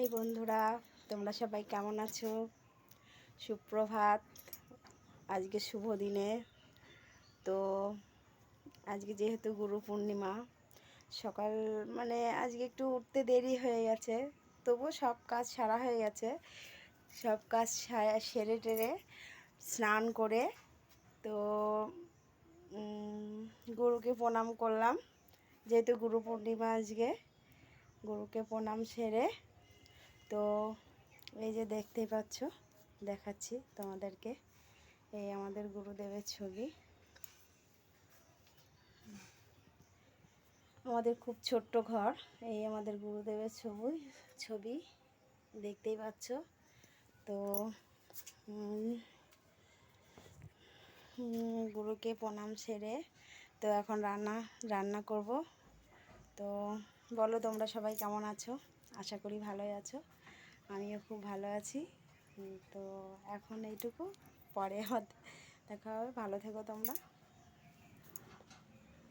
High বন্ধুরা, তোমরা সবাই কেমন আছো? সুপ্রভাত। আজকে শুভ দিনে। তো আজকে যেহেতু গুরু পূর্ণিমা, সকাল আজকে একটু উঠতে দেরি হয়ে গেছে, তবুও সব কাজ সারা হয়ে গেছে। সব কাজ সেরে টেরে স্নান করে তো গুরুকে প্রণাম করলাম। যেহেতু গুরু পূর্ণিমা, আজকে গুরুকে প্রণাম সেরে তো এই যে দেখতেই পাচ্ছ, দেখাচ্ছি তোমাদেরকে, এই আমাদের গুরুদেবের ছবি। আমাদের খুব ছোট্ট ঘর, এই আমাদের গুরুদেবের ছবি দেখতেই পাচ্ছ। তো গুরুকে প্রণাম সেরে তো এখন রান্না করব। তো বলো তোমরা সবাই কেমন আছো? আশা করি ভালোই আছো, আমিও খুব ভালো আছি। তো এখন এইটুকু, পরে দেখা হবে। ভালো থেকো তোমরা।